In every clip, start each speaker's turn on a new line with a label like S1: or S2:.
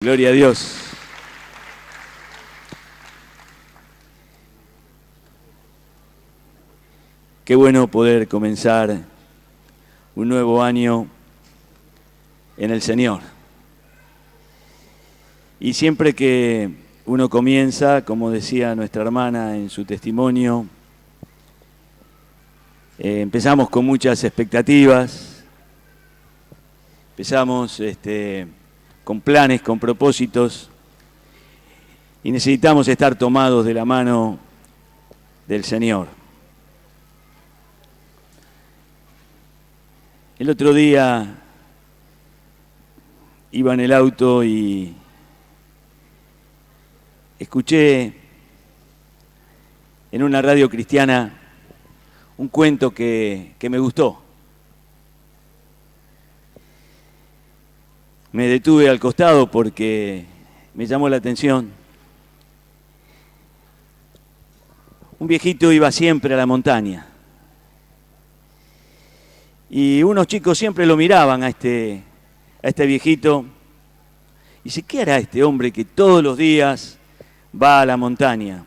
S1: Gloria a Dios. Qué bueno poder comenzar un nuevo año en el Señor. Y siempre que uno comienza, como decía nuestra hermana en su testimonio, empezamos con muchas expectativas, empezamos con planes, con propósitos, y necesitamos estar tomados de la mano del Señor. El otro día iba en el auto y escuché en una radio cristiana un cuento que me gustó. Me detuve al costado porque me llamó la atención. Un viejito iba siempre a la montaña y unos chicos siempre lo miraban a este viejito y dice, ¿qué hará este hombre que todos los días va a la montaña?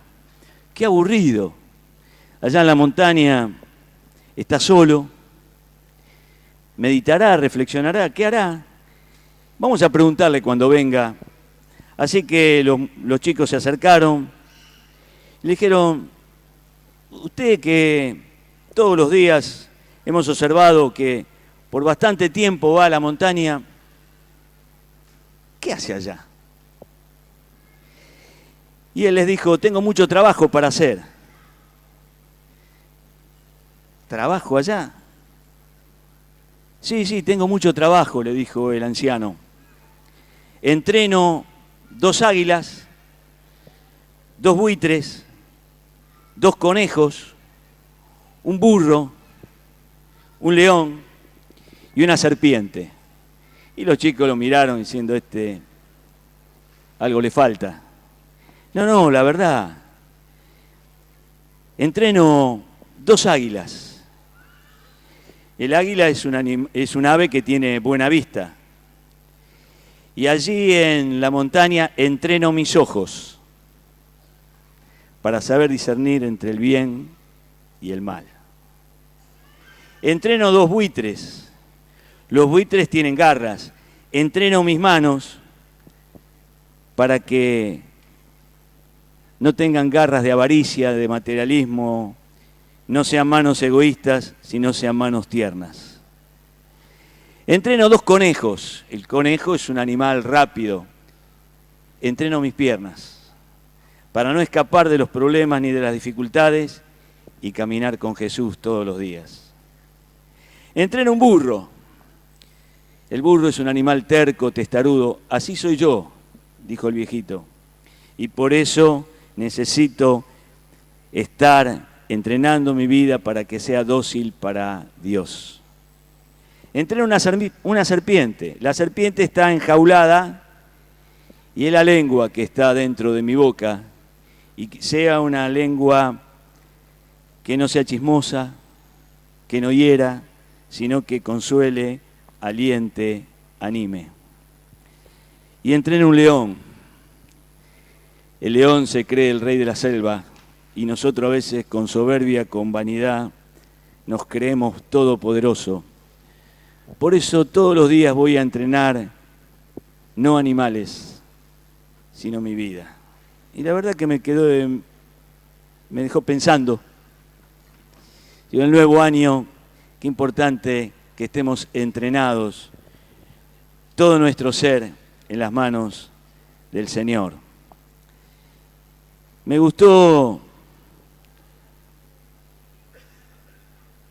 S1: Qué aburrido. Allá en la montaña está solo, meditará, reflexionará, ¿qué hará? Vamos a preguntarle cuando venga. Así que los chicos se acercaron y le dijeron, usted que todos los días hemos observado que por bastante tiempo va a la montaña, ¿qué hace allá? Y él les dijo, tengo mucho trabajo para hacer. ¿Trabajo allá? Sí, tengo mucho trabajo, le dijo el anciano. Entreno 2 águilas, 2 buitres, 2 conejos, un burro, un león y una serpiente. Y los chicos lo miraron diciendo, algo le falta. No, la verdad, entreno 2 águilas. El águila es un ave que tiene buena vista. Y allí en la montaña entreno mis ojos para saber discernir entre el bien y el mal. Entreno 2 buitres. Los buitres tienen garras. Entreno mis manos para que no tengan garras de avaricia, de materialismo, no sean manos egoístas, sino sean manos tiernas. Entreno 2 conejos. El conejo es un animal rápido. Entreno mis piernas para no escapar de los problemas ni de las dificultades y caminar con Jesús todos los días. Entreno un burro. El burro es un animal terco, testarudo. Así soy yo, dijo el viejito. Y por eso necesito estar entrenando mi vida para que sea dócil para Dios. Entreno una serpiente. La serpiente está enjaulada y es la lengua que está dentro de mi boca. Y sea una lengua que no sea chismosa, que no hiera, sino que consuele, aliente, anime. Y entreno un león. El león se cree el rey de la selva y nosotros a veces con soberbia, con vanidad, nos creemos todopoderosos. Por eso todos los días voy a entrenar no animales, sino mi vida. Y la verdad que me dejó pensando. Y en el nuevo año, qué importante que estemos entrenados, todo nuestro ser en las manos del Señor. Me gustó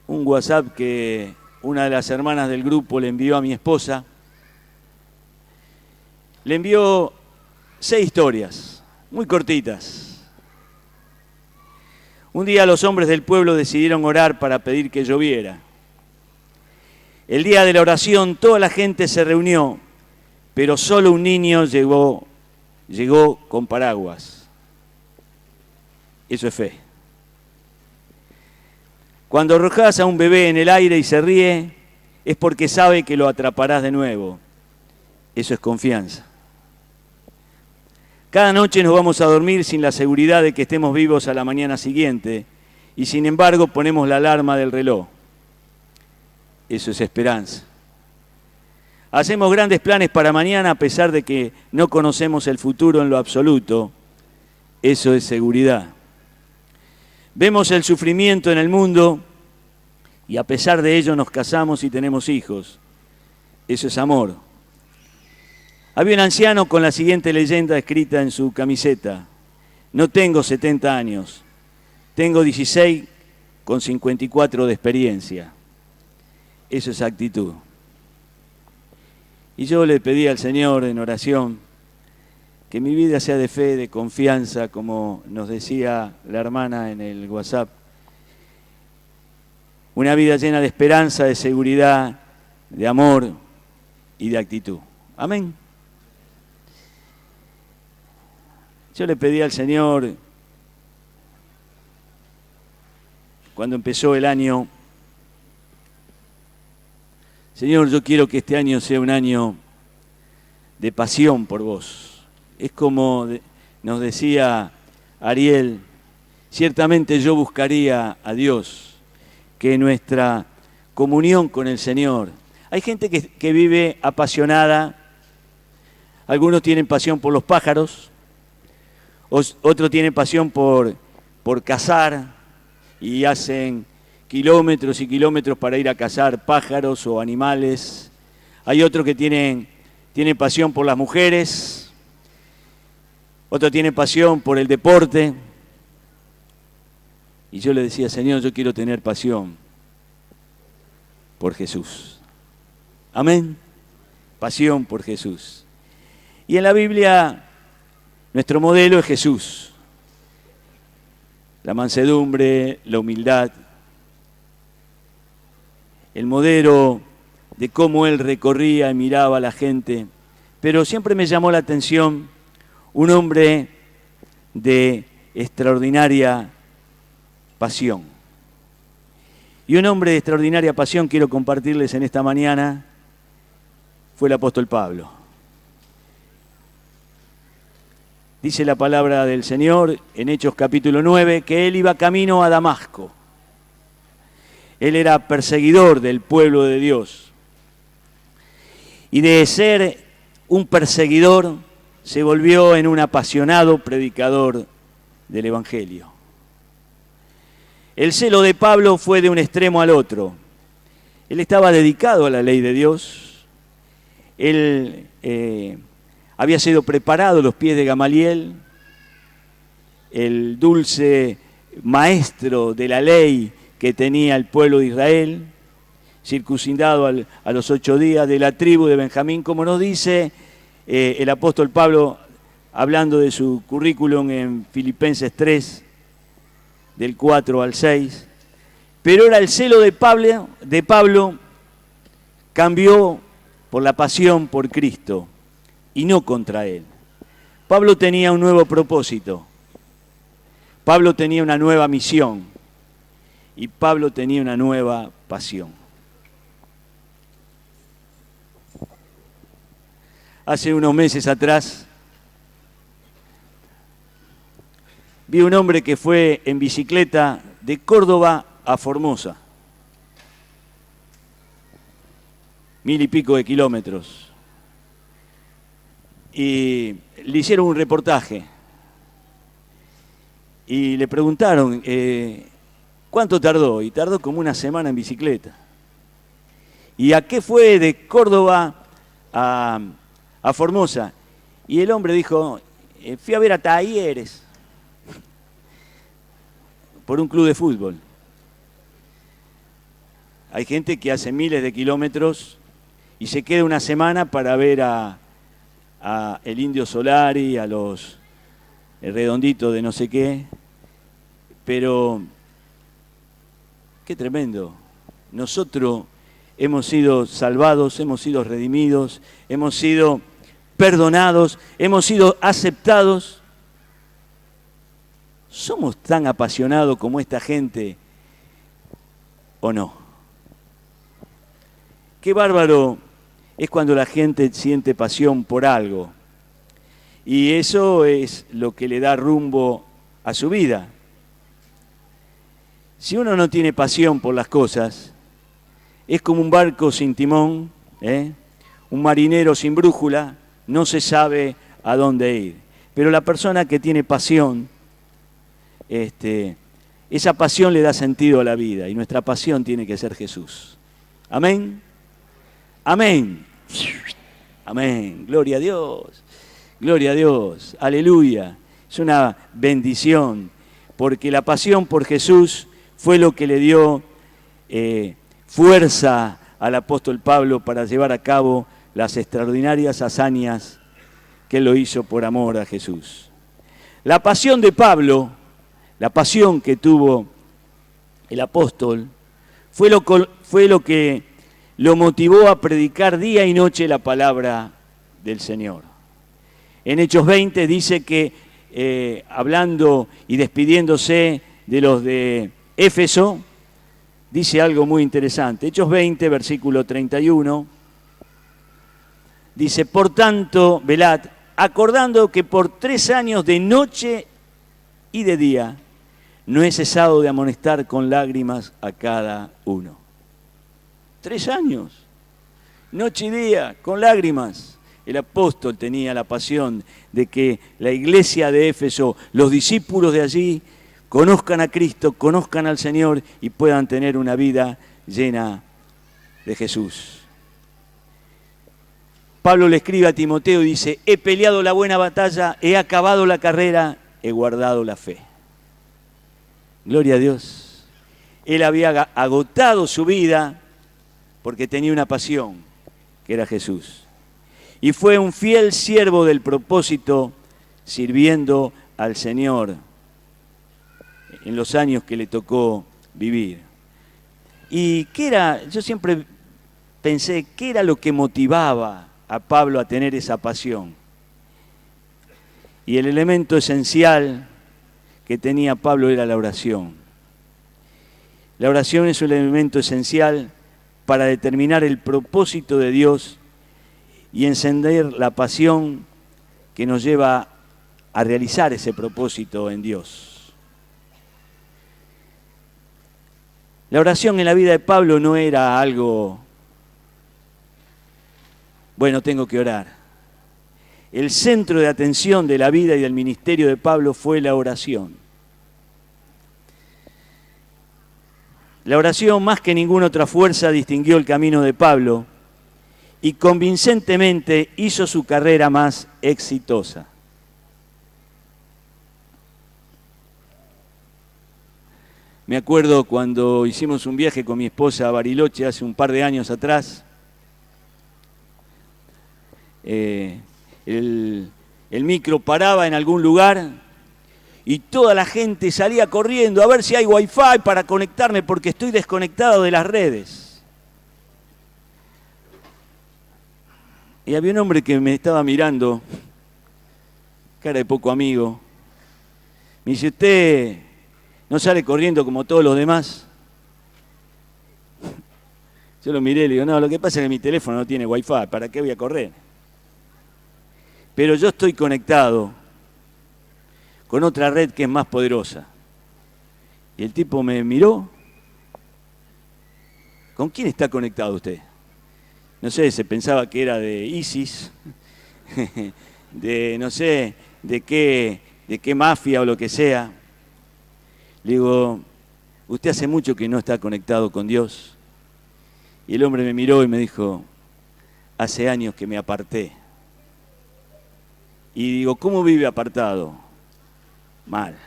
S1: un WhatsApp que una de las hermanas del grupo le envió a mi esposa. Le envió 6 historias, muy cortitas. Un día los hombres del pueblo decidieron orar para pedir que lloviera. El día de la oración toda la gente se reunió, pero solo un niño llegó con paraguas. Eso es fe. Cuando arrojas a un bebé en el aire y se ríe, es porque sabe que lo atraparás de nuevo. Eso es confianza. Cada noche nos vamos a dormir sin la seguridad de que estemos vivos a la mañana siguiente y sin embargo ponemos la alarma del reloj. Eso es esperanza. Hacemos grandes planes para mañana a pesar de que no conocemos el futuro en lo absoluto. Eso es seguridad. Vemos el sufrimiento en el mundo y a pesar de ello nos casamos y tenemos hijos. Eso es amor. Había un anciano con la siguiente leyenda escrita en su camiseta. No tengo 70 años, tengo 16 con 54 de experiencia. Eso es actitud. Y yo le pedí al Señor en oración que mi vida sea de fe, de confianza, como nos decía la hermana en el WhatsApp. Una vida llena de esperanza, de seguridad, de amor y de actitud. Amén. Yo le pedí al Señor, cuando empezó el año, Señor, yo quiero que este año sea un año de pasión por vos. Es como nos decía Ariel, ciertamente yo buscaría a Dios, que nuestra comunión con el Señor. Hay gente que vive apasionada, algunos tienen pasión por los pájaros, otros tienen pasión por cazar y hacen kilómetros y kilómetros para ir a cazar pájaros o animales. Hay otros que tienen pasión por las mujeres, otros tienen pasión por el deporte. Y yo le decía, Señor, yo quiero tener pasión por Jesús. Amén. Pasión por Jesús. Y en la Biblia, nuestro modelo es Jesús. La mansedumbre, la humildad. El modelo de cómo Él recorría y miraba a la gente. Pero siempre me llamó la atención un hombre de extraordinaria pasión. Y un hombre de extraordinaria pasión quiero compartirles en esta mañana fue el apóstol Pablo. Dice la palabra del Señor en Hechos capítulo 9 que él iba camino a Damasco. Él era perseguidor del pueblo de Dios. Y de ser un perseguidor se volvió en un apasionado predicador del Evangelio. El celo de Pablo fue de un extremo al otro. Él estaba dedicado a la ley de Dios. Él había sido preparado a los pies de Gamaliel, el dulce maestro de la ley que tenía el pueblo de Israel, circuncidado a los 8 días, de la tribu de Benjamín, como nos dice el apóstol Pablo, hablando de su currículum en Filipenses 3, del 4 al 6. Pero era el celo de Pablo cambió por la pasión por Cristo y no contra él. Pablo tenía un nuevo propósito. Pablo tenía una nueva misión. Y Pablo tenía una nueva pasión. Hace unos meses atrás vi un hombre que fue en bicicleta de Córdoba a Formosa. 1000 y pico de kilómetros. Y le hicieron un reportaje. Y le preguntaron, ¿cuánto tardó? Y tardó como una semana en bicicleta. ¿Y a qué fue de Córdoba a Formosa? Y el hombre dijo, fui a ver a Talleres por un club de fútbol. Hay gente que hace miles de kilómetros y se queda una semana para ver a el Indio Solari, a los redonditos de no sé qué. Pero qué tremendo. Nosotros hemos sido salvados, hemos sido redimidos, hemos sido perdonados, hemos sido aceptados. ¿Somos tan apasionados como esta gente o no? Qué bárbaro es cuando la gente siente pasión por algo. Y eso es lo que le da rumbo a su vida. Si uno no tiene pasión por las cosas, es como un barco sin timón, un marinero sin brújula, no se sabe a dónde ir. Pero la persona que tiene pasión, esa pasión le da sentido a la vida, y nuestra pasión tiene que ser Jesús. Amén. Amén. Amén. Gloria a Dios. Gloria a Dios. Aleluya. Es una bendición, porque la pasión por Jesús fue lo que le dio fuerza al apóstol Pablo para llevar a cabo las extraordinarias hazañas que él lo hizo por amor a Jesús. La pasión de Pablo, la pasión que tuvo el apóstol, fue lo que lo motivó a predicar día y noche la palabra del Señor. En Hechos 20 dice que, hablando y despidiéndose de los de Éfeso, dice algo muy interesante. Hechos 20, versículo 31, dice: por tanto, velad, acordando que por 3 años de noche y de día no he cesado de amonestar con lágrimas a cada uno. 3 años, noche y día, con lágrimas. El apóstol tenía la pasión de que la iglesia de Éfeso, los discípulos de allí, conozcan a Cristo, conozcan al Señor y puedan tener una vida llena de Jesús. Pablo le escribe a Timoteo y dice: he peleado la buena batalla, he acabado la carrera, he guardado la fe. Gloria a Dios. Él había agotado su vida porque tenía una pasión, que era Jesús. Y fue un fiel siervo del propósito, sirviendo al Señor en los años que le tocó vivir. ¿Y qué era? Yo siempre pensé, ¿qué era lo que motivaba a Pablo a tener esa pasión? Y el elemento esencial que tenía Pablo era la oración. La oración es un elemento esencial para determinar el propósito de Dios y encender la pasión que nos lleva a realizar ese propósito en Dios. La oración en la vida de Pablo no era algo, bueno, tengo que orar. El centro de atención de la vida y del ministerio de Pablo fue la oración. La oración, más que ninguna otra fuerza, distinguió el camino de Pablo y convincentemente hizo su carrera más exitosa. Me acuerdo cuando hicimos un viaje con mi esposa a Bariloche hace un par de años atrás. El micro paraba en algún lugar y toda la gente salía corriendo a ver si hay wifi para conectarme porque estoy desconectado de las redes. Y había un hombre que me estaba mirando, cara de poco amigo. Me dice: ¿usted no sale corriendo como todos los demás? Yo lo miré y le digo: no, lo que pasa es que mi teléfono no tiene wifi, ¿para qué voy a correr? Pero yo estoy conectado con otra red que es más poderosa. Y el tipo me miró. ¿Con quién está conectado usted? No sé, se pensaba que era de ISIS, de no sé, de qué mafia o lo que sea. Le digo: usted hace mucho que no está conectado con Dios. Y el hombre me miró y me dijo: hace años que me aparté. Y digo: ¿cómo vive apartado? Mal.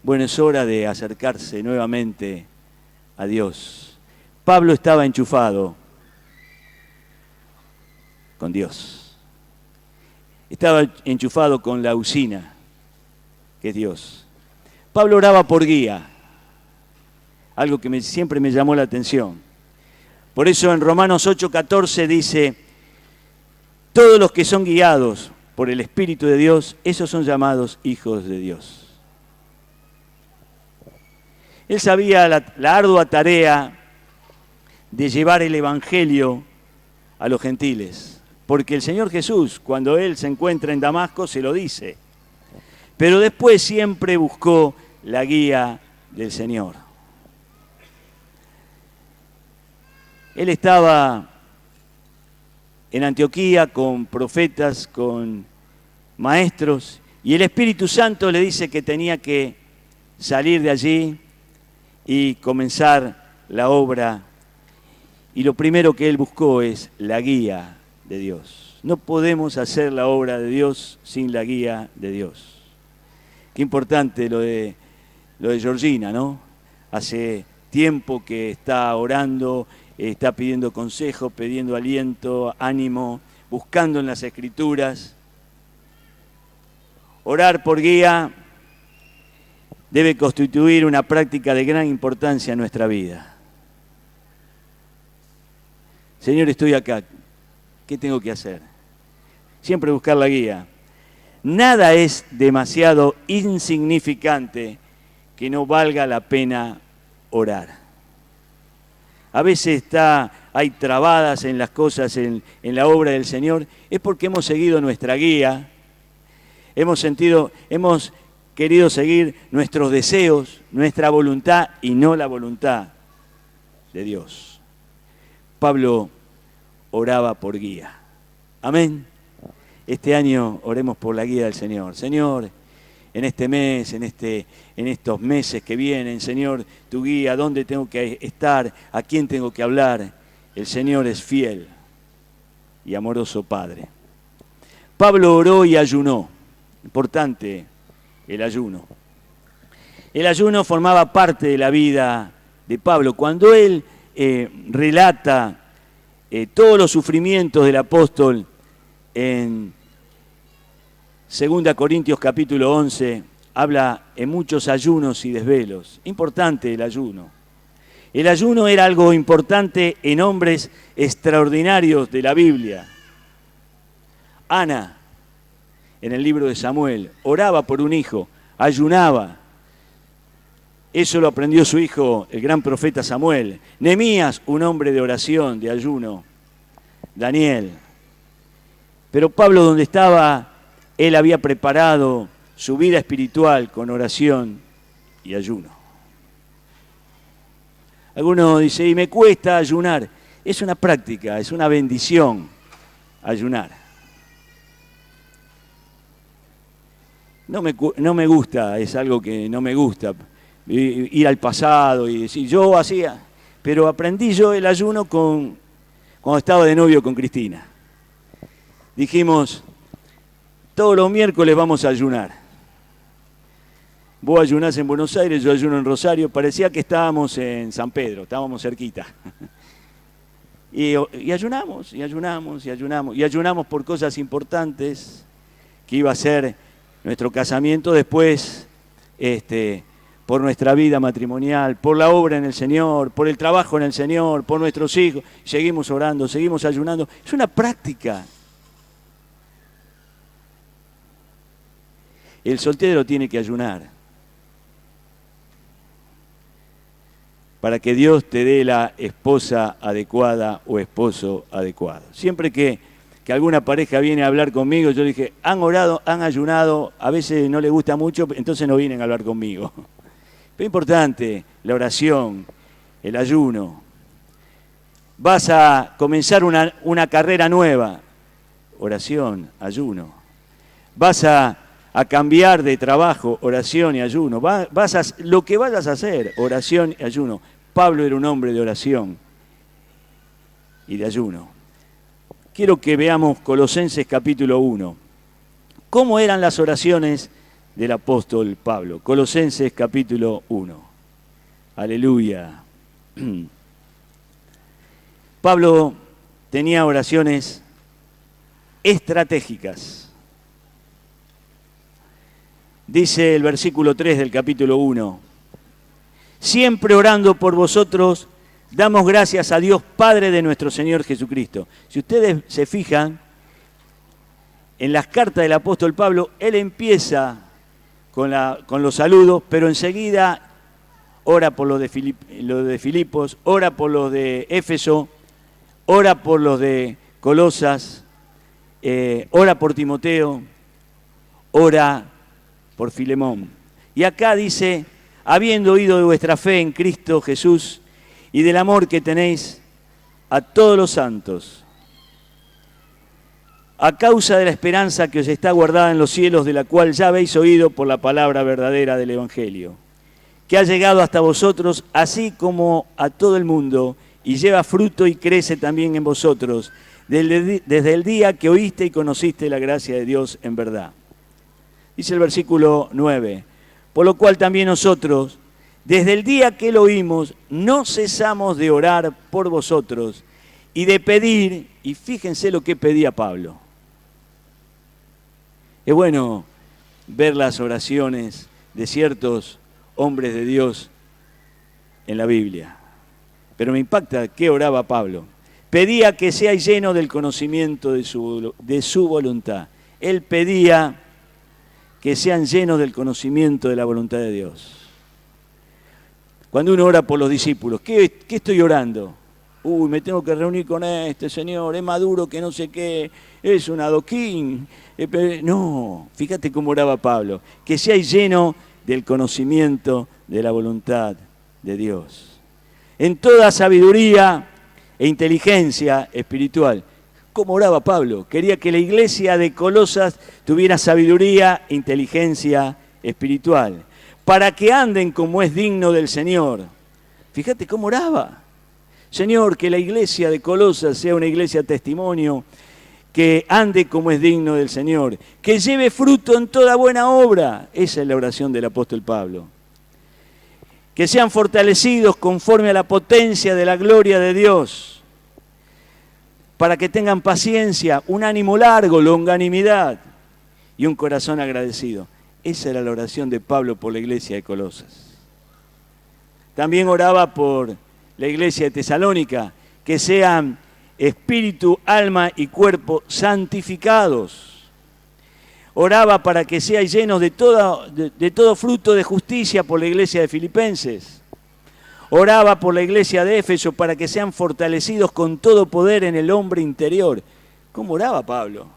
S1: Bueno, es hora de acercarse nuevamente a Dios. Pablo estaba enchufado con Dios. Estaba enchufado con la usina, que es Dios. Pablo oraba por guía, algo que siempre me llamó la atención. Por eso en Romanos 8:14 dice: todos los que son guiados por el Espíritu de Dios, esos son llamados hijos de Dios. Él sabía la ardua tarea de llevar el Evangelio a los gentiles. porque el Señor Jesús, cuando Él se encuentra en Damasco, se lo dice. Pero después siempre buscó la guía del Señor. Él estaba en Antioquía con profetas, con maestros, y el Espíritu Santo le dice que tenía que salir de allí y comenzar la obra. Y lo primero que él buscó es la guía de Dios. No podemos hacer la obra de Dios sin la guía de Dios. Qué importante lo de Georgina, ¿no? Hace tiempo que está orando, está pidiendo consejo, pidiendo aliento, ánimo, buscando en las Escrituras. Orar por guía debe constituir una práctica de gran importancia en nuestra vida. Señor, estoy acá. ¿Qué tengo que hacer? Siempre buscar la guía. Nada es demasiado insignificante que no valga la pena orar. A veces hay trabadas en las cosas, en la obra del Señor, es porque hemos seguido nuestra guía, hemos querido seguir nuestros deseos, nuestra voluntad y no la voluntad de Dios. Pablo oraba por guía. Amén. Este año oremos por la guía del Señor. Señor, en este mes, en estos meses que vienen, Señor, tu guía, dónde tengo que estar, a quién tengo que hablar. El Señor es fiel y amoroso Padre. Pablo oró y ayunó. Importante el ayuno. El ayuno formaba parte de la vida de Pablo. Cuando él relata todos los sufrimientos del apóstol en 2 Corintios capítulo 11, habla en muchos ayunos y desvelos. Importante el ayuno. El ayuno era algo importante en hombres extraordinarios de la Biblia. Ana, en el libro de Samuel, oraba por un hijo, ayunaba. Eso lo aprendió su hijo, el gran profeta Samuel. Nehemías, un hombre de oración, de ayuno. Daniel. Pero Pablo, donde estaba, él había preparado su vida espiritual con oración y ayuno. Algunos dicen, y me cuesta ayunar. Es una práctica, es una bendición ayunar. No me gusta, es algo que no me gusta, ir al pasado y decir, yo hacía, pero aprendí yo el ayuno cuando estaba de novio con Cristina. Dijimos, todos los miércoles vamos a ayunar. Vos ayunás en Buenos Aires, yo ayuno en Rosario. Parecía que estábamos en San Pedro, estábamos cerquita. Y ayunamos, y ayunamos, y ayunamos. Y ayunamos por cosas importantes que iba a ser nuestro casamiento, después por nuestra vida matrimonial, por la obra en el Señor, por el trabajo en el Señor, por nuestros hijos. Seguimos orando, seguimos ayunando. Es una práctica. El soltero tiene que ayunar para que Dios te dé la esposa adecuada o esposo adecuado. Siempre que alguna pareja viene a hablar conmigo, yo dije, han orado, han ayunado, a veces no les gusta mucho, entonces no vienen a hablar conmigo. Pero es importante la oración, el ayuno. Vas a comenzar una carrera nueva, oración, ayuno. Vas a cambiar de trabajo, oración y ayuno. Lo que vayas a hacer, oración y ayuno. Pablo era un hombre de oración y de ayuno. Quiero que veamos Colosenses capítulo 1. ¿Cómo eran las oraciones del apóstol Pablo? Colosenses capítulo 1. Aleluya. Pablo tenía oraciones estratégicas. Dice el versículo 3 del capítulo 1. Siempre orando por vosotros, damos gracias a Dios Padre de nuestro Señor Jesucristo. Si ustedes se fijan, en las cartas del apóstol Pablo, él empieza con los saludos, pero enseguida ora por los de Filipos, ora por los de Éfeso, ora por los de Colosas, ora por Timoteo, ora por Filemón. Y acá dice, habiendo oído de vuestra fe en Cristo Jesús y del amor que tenéis a todos los santos, a causa de la esperanza que os está guardada en los cielos, de la cual ya habéis oído por la palabra verdadera del Evangelio, que ha llegado hasta vosotros, así como a todo el mundo, y lleva fruto y crece también en vosotros, desde el día que oíste y conociste la gracia de Dios en verdad. Dice el versículo 9, por lo cual también nosotros, desde el día que lo oímos, no cesamos de orar por vosotros y de pedir, y fíjense lo que pedía Pablo. Es bueno ver las oraciones de ciertos hombres de Dios en la Biblia, pero me impacta qué oraba Pablo. Pedía que seáis llenos del conocimiento de su voluntad. Él pedía que sean llenos del conocimiento de la voluntad de Dios. Cuando uno ora por los discípulos, ¿qué estoy orando? Me tengo que reunir con este señor, es maduro que no sé qué, es un adoquín. No, fíjate cómo oraba Pablo, que seáis llenos del conocimiento de la voluntad de Dios. En toda sabiduría e inteligencia espiritual. ¿Cómo oraba Pablo? Quería que la iglesia de Colosas tuviera sabiduría e inteligencia espiritual, para que anden como es digno del Señor. Fíjate cómo oraba. Señor, que la iglesia de Colosas sea una iglesia testimonio, que ande como es digno del Señor, que lleve fruto en toda buena obra. Esa es la oración del apóstol Pablo. Que sean fortalecidos conforme a la potencia de la gloria de Dios, para que tengan paciencia, un ánimo largo, longanimidad y un corazón agradecido. Esa era la oración de Pablo por la iglesia de Colosas. También oraba por la iglesia de Tesalónica, que sean espíritu, alma y cuerpo santificados. Oraba para que sean llenos de todo fruto de justicia por la iglesia de Filipenses. Oraba por la iglesia de Éfeso para que sean fortalecidos con todo poder en el hombre interior. ¿Cómo oraba Pablo?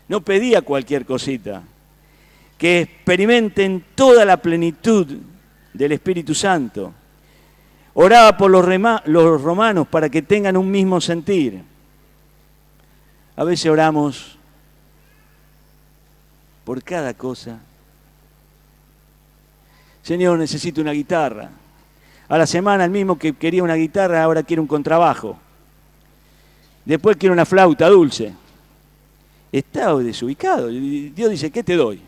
S1: No pedía cualquier cosita. Que experimenten toda la plenitud del Espíritu Santo. Oraba por los romanos para que tengan un mismo sentir. A veces oramos por cada cosa. Señor, necesito una guitarra. A la semana el mismo que quería una guitarra ahora quiere un contrabajo. Después quiere una flauta dulce. Está desubicado. Dios dice, ¿qué te doy?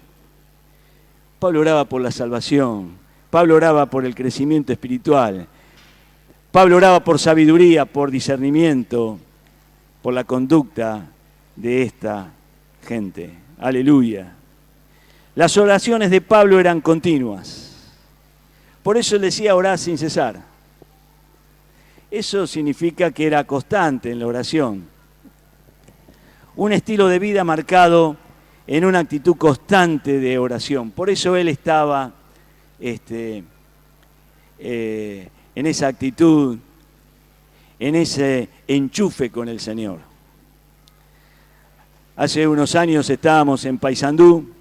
S1: Pablo oraba por la salvación. Pablo oraba por el crecimiento espiritual. Pablo oraba por sabiduría, por discernimiento, por la conducta de esta gente. Aleluya. Las oraciones de Pablo eran continuas. Por eso él decía orar sin cesar. Eso significa que era constante en la oración. Un estilo de vida marcado en una actitud constante de oración. Por eso él estaba en esa actitud, en ese enchufe con el Señor. Hace unos años estábamos en Paysandú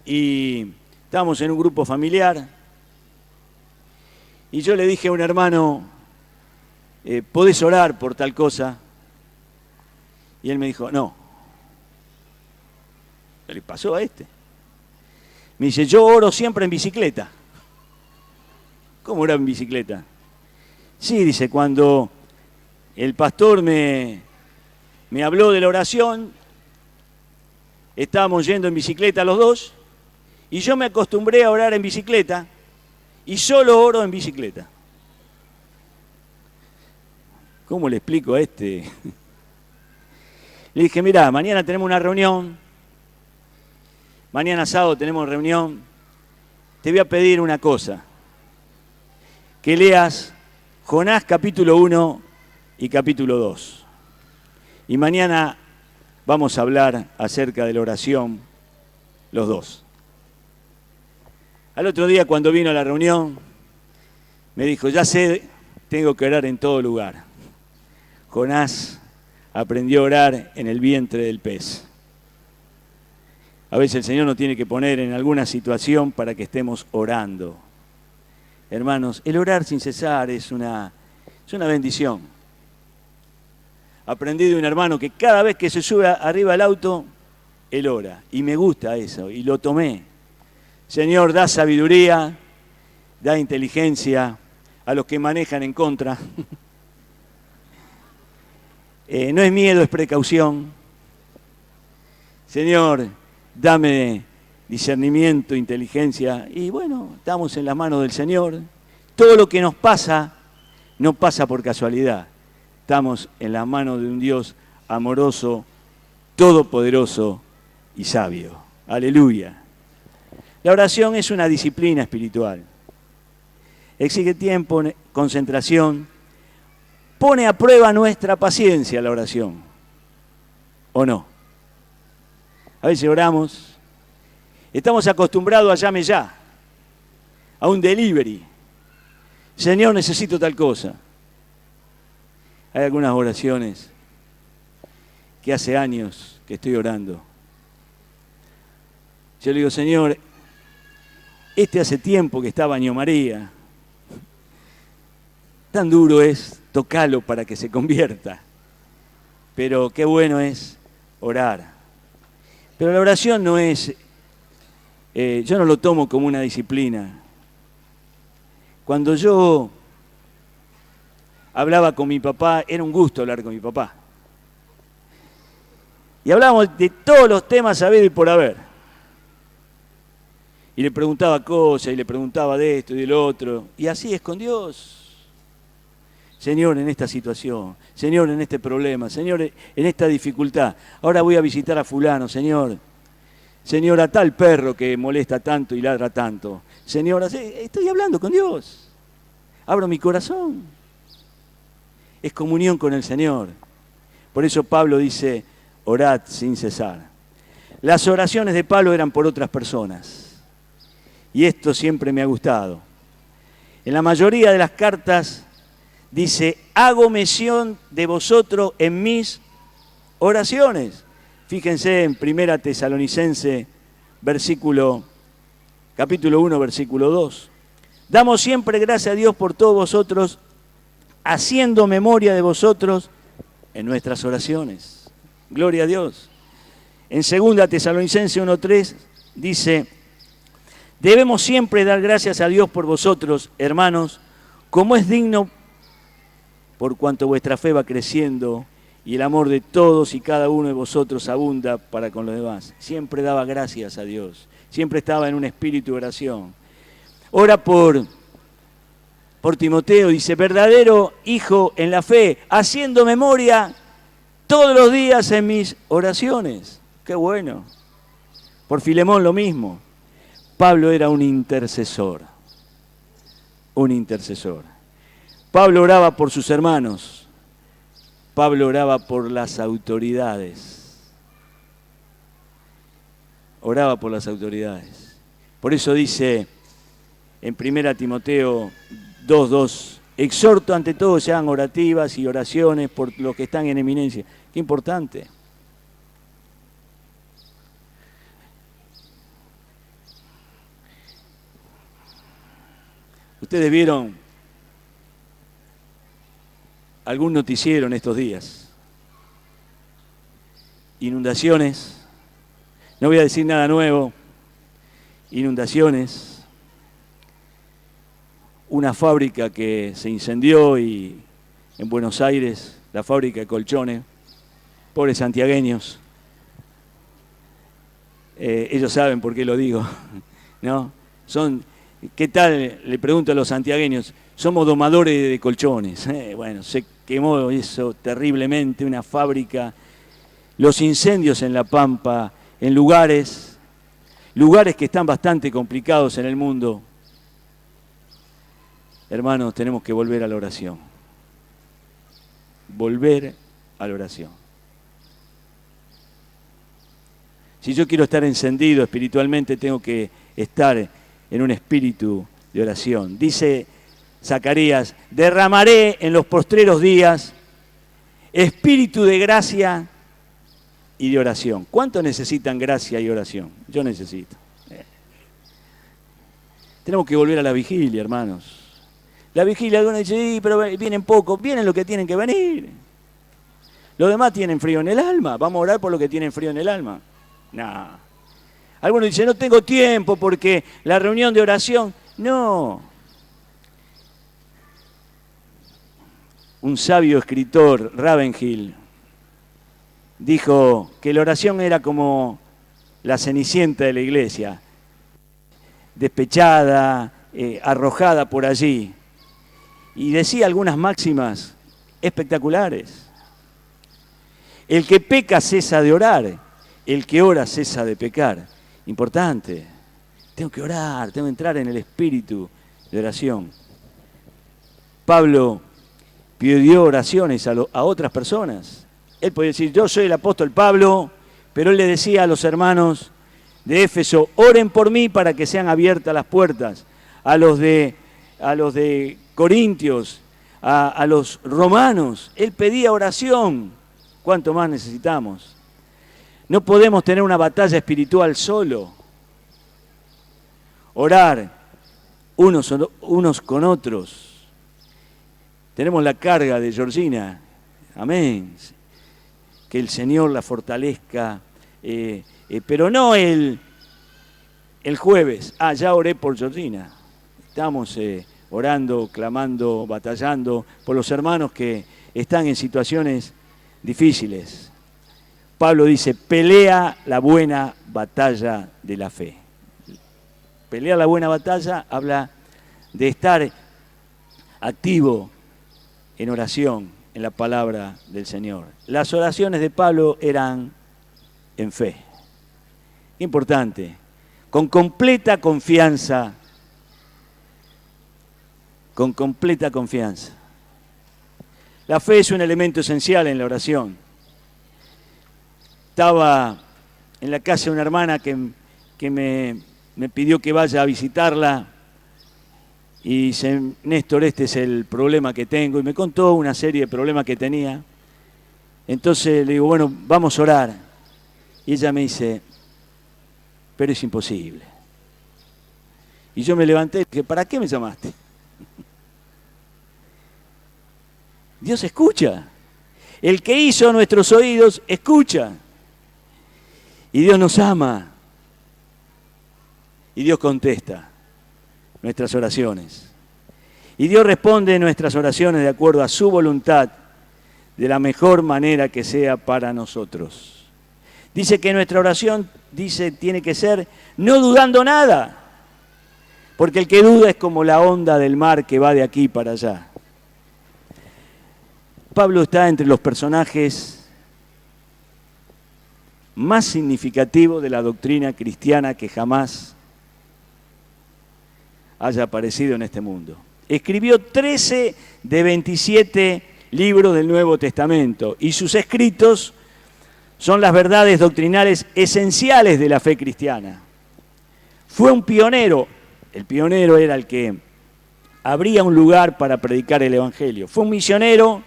S1: y estábamos en un grupo familiar y yo le dije a un hermano, ¿podés orar por tal cosa? Y él me dijo, no. ¿Qué le pasó a este? Me dice, yo oro siempre en bicicleta. ¿Cómo orar en bicicleta? Sí, dice, cuando el pastor me habló de la oración, estábamos yendo en bicicleta los dos, y yo me acostumbré a orar en bicicleta, y solo oro en bicicleta. ¿Cómo le explico a este? Le dije, mirá, mañana tenemos una reunión, mañana sábado tenemos reunión, te voy a pedir una cosa, que leas Jonás capítulo 1 y capítulo 2. Y mañana vamos a hablar acerca de la oración, los dos. Al otro día, cuando vino a la reunión, me dijo, ya sé, tengo que orar en todo lugar. Jonás aprendió a orar en el vientre del pez. A veces el Señor nos tiene que poner en alguna situación para que estemos orando. Hermanos, el orar sin cesar es una bendición. Aprendí de un hermano que cada vez que se sube arriba al auto, él ora. Y me gusta eso, y lo tomé. Señor, da sabiduría, da inteligencia a los que manejan en contra. No es miedo, es precaución. Señor, dame discernimiento, inteligencia. Y bueno, estamos en las manos del Señor. Todo lo que nos pasa, no pasa por casualidad. Estamos en las manos de un Dios amoroso, todopoderoso y sabio. Aleluya. La oración es una disciplina espiritual. Exige tiempo, concentración. Pone a prueba nuestra paciencia la oración. ¿O no? A veces oramos, estamos acostumbrados a llame ya, a un delivery. Señor, necesito tal cosa. Hay algunas oraciones que hace años que estoy orando. Yo le digo, Señor, hace tiempo que está baño María. Tan duro es tocarlo para que se convierta. Pero qué bueno es orar. Pero la oración no es, yo no lo tomo como una disciplina. Cuando yo hablaba con mi papá, era un gusto hablar con mi papá. Y hablábamos de todos los temas habidos y por haber. Y le preguntaba cosas, y le preguntaba de esto y de lo otro. Y así es con Dios. Señor, en esta situación, Señor, en este problema, Señor, en esta dificultad. Ahora voy a visitar a fulano, Señor. Señor, a tal perro que molesta tanto y ladra tanto. Señor, estoy hablando con Dios. Abro mi corazón. Es comunión con el Señor. Por eso Pablo dice, orad sin cesar. Las oraciones de Pablo eran por otras personas. Y esto siempre me ha gustado. En la mayoría de las cartas dice, hago mención de vosotros en mis oraciones. Fíjense en 1 Tesalonicense, capítulo 1, versículo 2. Damos siempre gracias a Dios por todos vosotros, haciendo memoria de vosotros en nuestras oraciones. Gloria a Dios. En 2 Tesalonicense 1:3 dice, debemos siempre dar gracias a Dios por vosotros, hermanos, como es digno, por cuanto vuestra fe va creciendo y el amor de todos y cada uno de vosotros abunda para con los demás. Siempre daba gracias a Dios, siempre estaba en un espíritu de oración. Ora por Timoteo, dice, verdadero hijo en la fe, haciendo memoria todos los días en mis oraciones. Qué bueno. Por Filemón lo mismo. Pablo era un intercesor. Un intercesor. Pablo oraba por sus hermanos. Pablo oraba por las autoridades. Oraba por las autoridades. Por eso dice en 1 Timoteo 2:2, exhorto ante todo sean orativas y oraciones por los que están en eminencia. Qué importante. Ustedes vieron algún noticiero en estos días. Inundaciones, no voy a decir nada nuevo, inundaciones, una fábrica que se incendió en Buenos Aires, la fábrica de colchones, pobres santiagueños, ellos saben por qué lo digo, ¿no? ¿Qué tal? Le pregunto a los santiagueños, somos domadores de colchones. Bueno, se quemó eso terriblemente, una fábrica. Los incendios en La Pampa, en lugares que están bastante complicados en el mundo. Hermanos, tenemos que volver a la oración. Volver a la oración. Si yo quiero estar encendido espiritualmente, tengo que estar en un espíritu de oración. Dice Zacarías, derramaré en los postreros días espíritu de gracia y de oración. ¿Cuántos necesitan gracia y oración? Yo necesito. Tenemos que volver a la vigilia, hermanos. La vigilia, algunos dicen, sí, pero vienen pocos, vienen los que tienen que venir. Los demás tienen frío en el alma. Vamos a orar por los que tienen frío en el alma. No. Algunos dicen, no tengo tiempo porque la reunión de oración. No. Un sabio escritor, Ravenhill, dijo que la oración era como la cenicienta de la iglesia, despechada, arrojada por allí. Y decía algunas máximas espectaculares. El que peca cesa de orar, el que ora cesa de pecar. Importante. Tengo que orar, tengo que entrar en el espíritu de oración. Pablo pidió oraciones a otras personas. Él podía decir, yo soy el apóstol Pablo, pero él le decía a los hermanos de Éfeso, oren por mí para que sean abiertas las puertas. A los de Corintios, a los romanos, él pedía oración. ¿Cuánto más necesitamos? No podemos tener una batalla espiritual solo. Orar unos con otros. Tenemos la carga de Georgina. Amén. Que el Señor la fortalezca. Pero no el jueves. Ya oré por Georgina. Estamos orando, clamando, batallando por los hermanos que están en situaciones difíciles. Pablo dice, pelea la buena batalla de la fe. Pelea la buena batalla habla de estar activo en oración, en la palabra del Señor. Las oraciones de Pablo eran en fe. Importante, con completa confianza. Con completa confianza. La fe es un elemento esencial en la oración. Estaba en la casa de una hermana que me pidió que vaya a visitarla y dice, Néstor, este es el problema que tengo. Y me contó una serie de problemas que tenía. Entonces le digo, bueno, vamos a orar. Y ella me dice, pero es imposible. Y yo me levanté y dije, ¿para qué me llamaste? Dios escucha. El que hizo nuestros oídos, escucha. Y Dios nos ama. Y Dios contesta nuestras oraciones. Y Dios responde nuestras oraciones de acuerdo a su voluntad, de la mejor manera que sea para nosotros. Dice que nuestra oración, tiene que ser no dudando nada. Porque el que duda es como la onda del mar que va de aquí para allá. Pablo está entre los personajes más significativos de la doctrina cristiana que jamás haya aparecido en este mundo. Escribió 13 de 27 libros del Nuevo Testamento y sus escritos son las verdades doctrinales esenciales de la fe cristiana. Fue un pionero. El pionero era el que abría un lugar para predicar el Evangelio. Fue un misionero.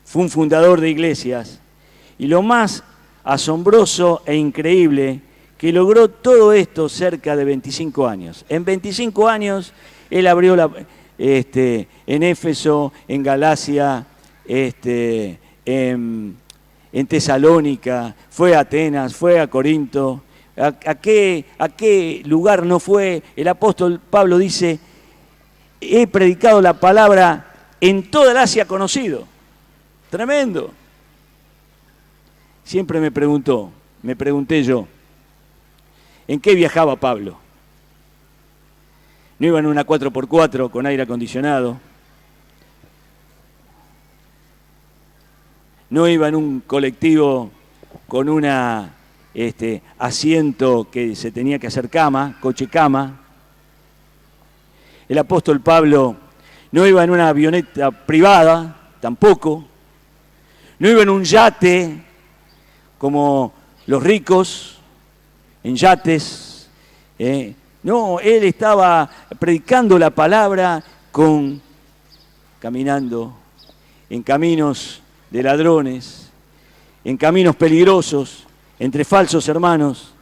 S1: Fue un fundador de iglesias y lo más asombroso e increíble que logró todo esto cerca de 25 años. En 25 años él abrió en Éfeso, en Galacia, en Tesalónica, fue a Atenas, fue a Corinto. ¿A qué lugar no fue? El apóstol Pablo dice, he predicado la palabra en toda el Asia conocido. Tremendo. Siempre me pregunté yo, ¿en qué viajaba Pablo? No iba en una 4x4 con aire acondicionado. No iba en un colectivo con una asiento que se tenía que hacer cama, coche cama. El apóstol Pablo no iba en una avioneta privada, tampoco. No iba en un yate como los ricos, en yates. No, él estaba predicando la palabra caminando en caminos de ladrones, en caminos peligrosos, entre falsos hermanos,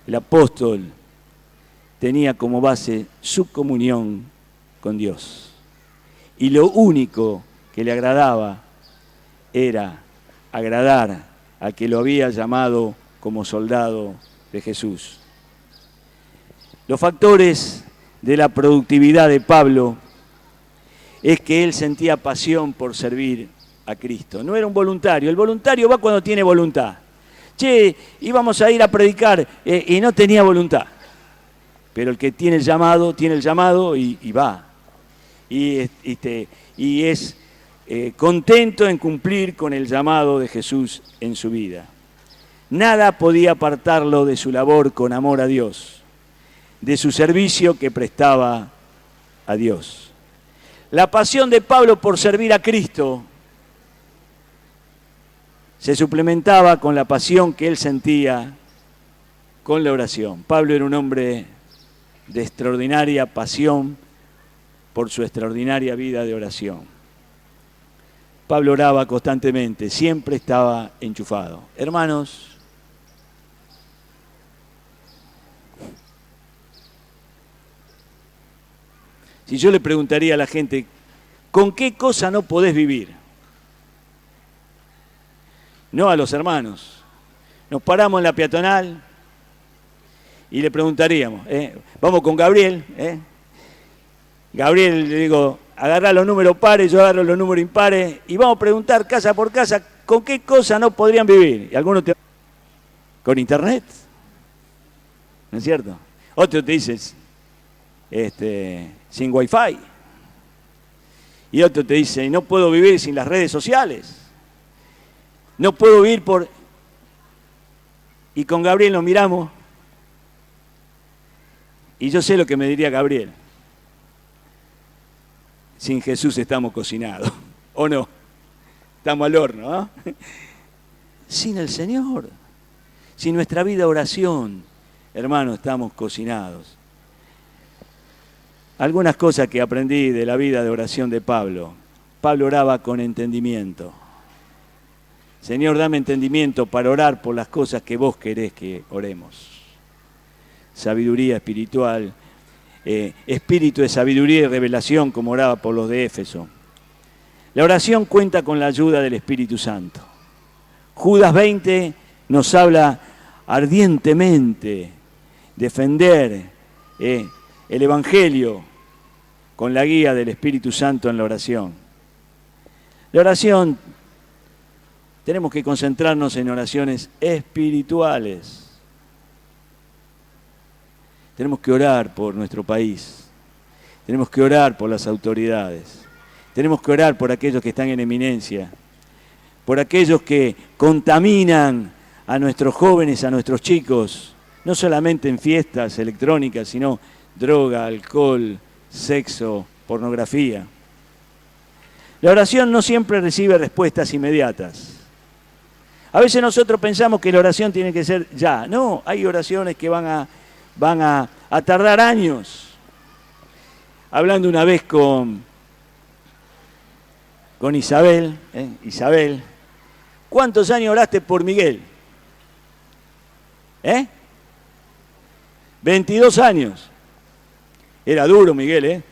S1: el apóstol tenía como base su comunión con Dios. Y lo único que le agradaba era agradar al que lo había llamado como soldado de Jesús. Los factores de la productividad de Pablo es que él sentía pasión por servir a Cristo. No era un voluntario. El voluntario va cuando tiene voluntad. Che, íbamos a ir a predicar y no tenía voluntad. Pero el que tiene el llamado y va. Y es contento en cumplir con el llamado de Jesús en su vida. Nada podía apartarlo de su labor con amor a Dios, de su servicio que prestaba a Dios. La pasión de Pablo por servir a Cristo se suplementaba con la pasión que él sentía con la oración. Pablo era un hombre de extraordinaria pasión por su extraordinaria vida de oración. Pablo oraba constantemente, siempre estaba enchufado. Hermanos, si yo le preguntaría a la gente, ¿con qué cosa no podés vivir? No a los hermanos. Nos paramos en la peatonal y le preguntaríamos, vamos con Gabriel, Gabriel, le digo, agarrá los números pares, yo agarro los números impares y vamos a preguntar casa por casa con qué cosa no podrían vivir. Y algunos te... con internet, ¿no es cierto? Otro te dice, sin wifi. Y otro te dice, no puedo vivir sin las redes sociales. No puedo vivir por... Y con Gabriel nos miramos y yo sé lo que me diría Gabriel. Sin Jesús estamos cocinados, ¿o no? Estamos al horno, ¿no? Sin el Señor, sin nuestra vida de oración, hermano, estamos cocinados. Algunas cosas que aprendí de la vida de oración de Pablo. Pablo oraba con entendimiento. Señor, dame entendimiento para orar por las cosas que vos querés que oremos. Sabiduría espiritual, espíritu de sabiduría y revelación, como oraba por los de Éfeso. La oración cuenta con la ayuda del Espíritu Santo. Judas 20 nos habla ardientemente defender el Evangelio con la guía del Espíritu Santo en la oración. La oración, tenemos que concentrarnos en oraciones espirituales. Tenemos que orar por nuestro país. Tenemos que orar por las autoridades. Tenemos que orar por aquellos que están en eminencia. Por aquellos que contaminan a nuestros jóvenes, a nuestros chicos, no solamente en fiestas electrónicas, sino droga, alcohol, sexo, pornografía. La oración no siempre recibe respuestas inmediatas. A veces nosotros pensamos que la oración tiene que ser ya. No, hay oraciones que van a tardar años. Hablando una vez con Isabel, Isabel, ¿cuántos años oraste por Miguel? 22 años. Era duro Miguel,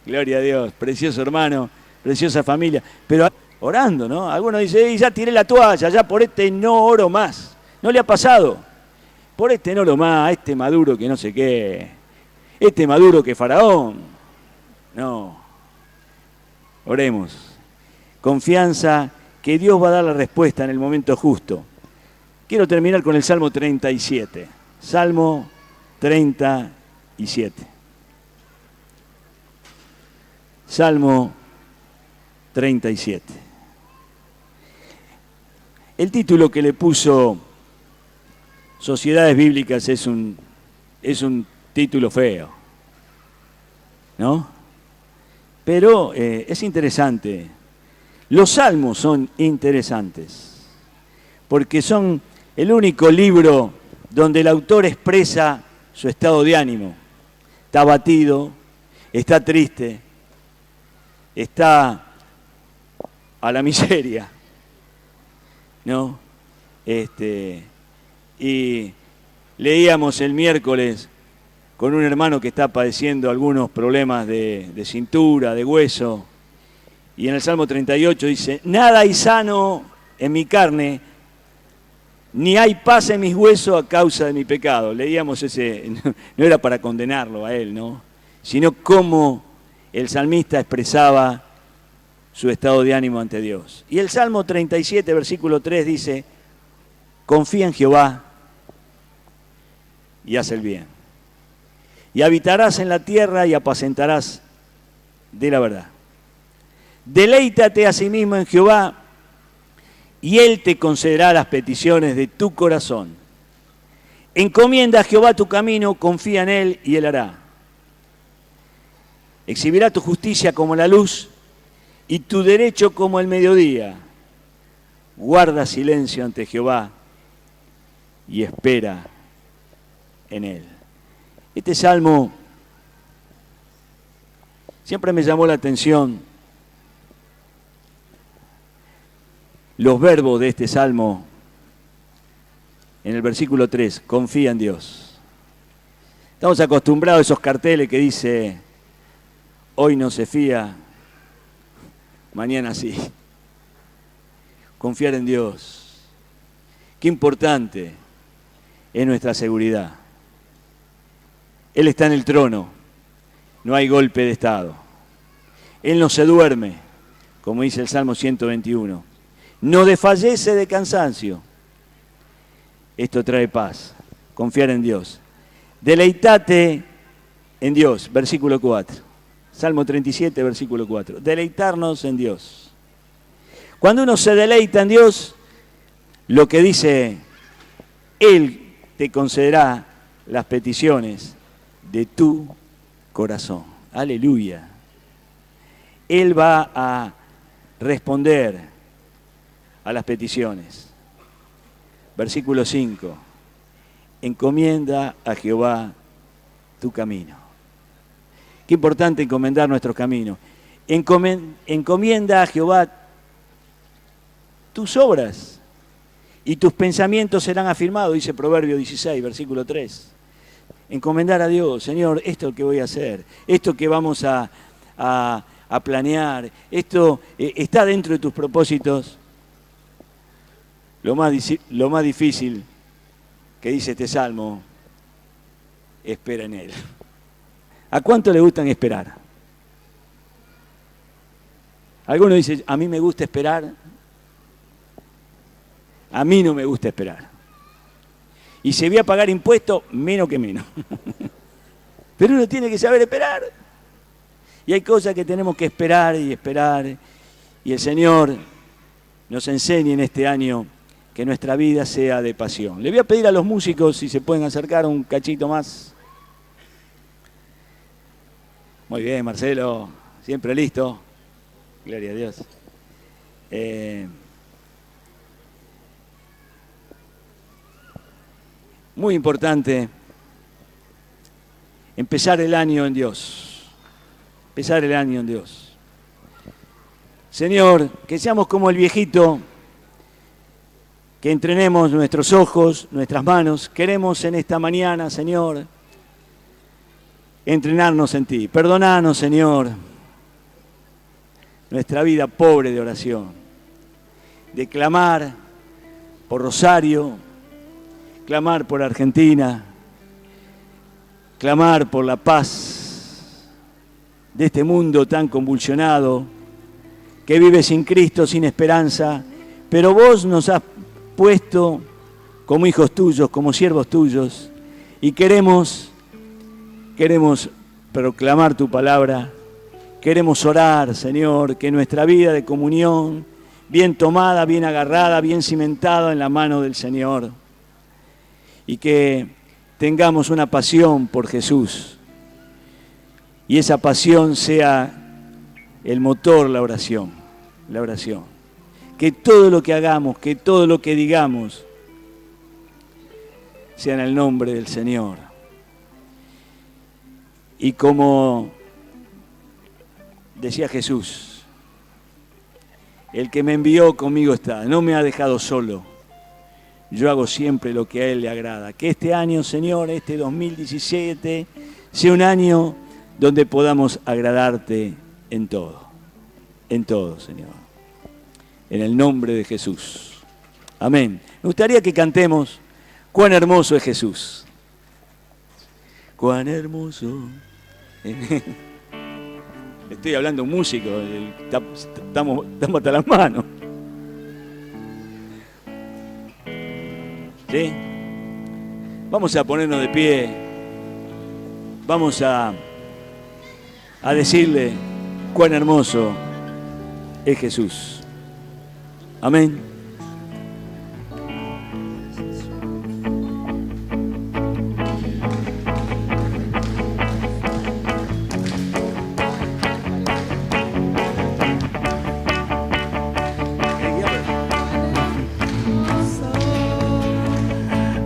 S1: Gloria a Dios, precioso hermano, preciosa familia. Pero orando, ¿no? Algunos dicen, ya tiré la toalla, ya por este no oro más. ¿No le ha pasado? Por este no oro más, este Maduro que no sé qué, este Maduro que Faraón. No. Oremos. Confianza que Dios va a dar la respuesta en el momento justo. Quiero terminar con el Salmo 37. Salmo 37. Salmo 37. El título que le puso Sociedades Bíblicas es un título feo, ¿no? Pero es interesante. Los salmos son interesantes, porque son el único libro donde el autor expresa su estado de ánimo. Está abatido, está triste, está a la miseria, ¿no? Y leíamos el miércoles con un hermano que está padeciendo algunos problemas de cintura, de hueso, y en el Salmo 38 dice, nada hay sano en mi carne, ni hay paz en mis huesos a causa de mi pecado. Leíamos ese, no era para condenarlo a él, ¿no? Sino cómo el salmista expresaba su estado de ánimo ante Dios. Y el Salmo 37, versículo 3 dice, confía en Jehová y haz el bien. Y habitarás en la tierra y apacentarás de la verdad. Deleítate a sí mismo en Jehová y Él te concederá las peticiones de tu corazón. Encomienda a Jehová tu camino, confía en Él y Él hará. Exhibirá tu justicia como la luz y tu derecho como el mediodía. Guarda silencio ante Jehová y espera en Él. Este salmo siempre me llamó la atención. Los verbos de este salmo, en el versículo 3, confía en Dios. Estamos acostumbrados a esos carteles que dice, hoy no se fía, mañana sí. Confiar en Dios. Qué importante es nuestra seguridad. Él está en el trono, no hay golpe de estado. Él no se duerme, como dice el Salmo 121. No desfallece de cansancio. Esto trae paz. Confiar en Dios. Deleitate en Dios, versículo 4. Salmo 37, versículo 4. Deleitarnos en Dios. Cuando uno se deleita en Dios, lo que dice, Él te concederá las peticiones de tu corazón. Aleluya. Él va a responder a las peticiones. Versículo 5. Encomienda a Jehová tu camino. Qué importante encomendar nuestros caminos. Encomienda a Jehová tus obras y tus pensamientos serán afirmados, dice Proverbio 16, versículo 3. Encomendar a Dios, Señor, esto es lo que voy a hacer, esto que vamos a planear, esto está dentro de tus propósitos. Lo más difícil que dice este salmo, espera en Él. ¿A cuánto le gustan esperar? Algunos dicen, a mí me gusta esperar, a mí no me gusta esperar. Y si voy a pagar impuestos, menos que menos. Pero uno tiene que saber esperar. Y hay cosas que tenemos que esperar y esperar. Y el Señor nos enseña en este año que nuestra vida sea de pasión. Le voy a pedir a los músicos si se pueden acercar un cachito más. Muy bien, Marcelo, siempre listo. Gloria a Dios. Muy importante empezar el año en Dios. Empezar el año en Dios. Señor, que seamos como el viejito, que entrenemos nuestros ojos, nuestras manos. Queremos en esta mañana, Señor, entrenarnos en ti. Perdonanos, Señor, nuestra vida pobre de oración, de clamar por Rosario, clamar por Argentina, clamar por la paz de este mundo tan convulsionado, que vive sin Cristo, sin esperanza, pero vos nos has puesto como hijos tuyos, como siervos tuyos, y queremos proclamar tu palabra, queremos orar, Señor, que nuestra vida de comunión, bien tomada, bien agarrada, bien cimentada en la mano del Señor, y que tengamos una pasión por Jesús, y esa pasión sea el motor, la oración. Que todo lo que hagamos, que todo lo que digamos, sea en el nombre del Señor. Y como decía Jesús, El que me envió conmigo está, no me ha dejado solo. Yo hago siempre lo que a Él le agrada. Que este año, Señor, este 2017, sea un año donde podamos agradarte en todo, Señor. En el nombre de Jesús. Amén. Me gustaría que cantemos Cuán hermoso es Jesús. Cuán hermoso. Estoy hablando músico, estamos hasta las manos. ¿Sí? Vamos a ponernos de pie. Vamos a decirle cuán hermoso es Jesús. Amén.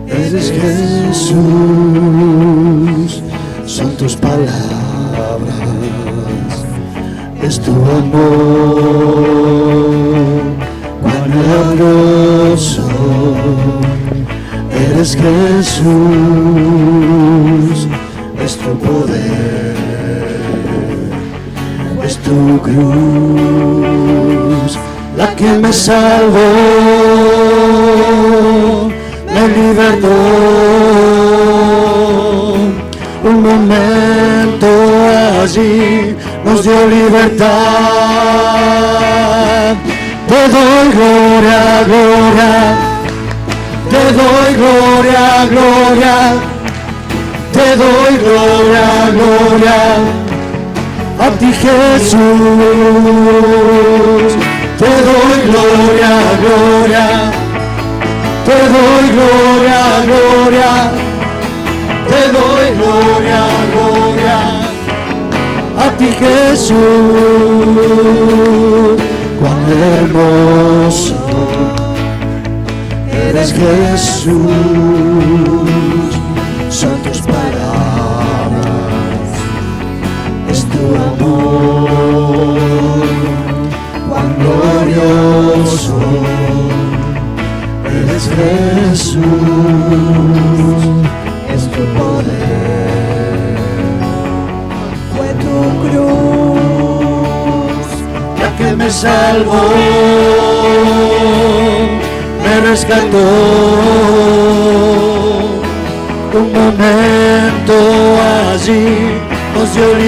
S2: Eres Jesús, son tus palabras, es tu amor, cuán hermoso. Eres Jesús, es tu poder, es tu cruz, la que me salvó, me libertó. Un momento allí nos dio libertad. Te doy gloria, gloria, te doy gloria, gloria, te doy gloria, gloria, a ti Jesús. Te doy gloria, gloria, te doy gloria, gloria, te doy gloria, gloria, a ti Jesús. Cuán hermoso eres Jesús, son tus palabras, es tu amor, cuán glorioso eres Jesús, es tu poder, fue tu cruz la que me salvó, me rescató. Un momento allí nos dio libertad.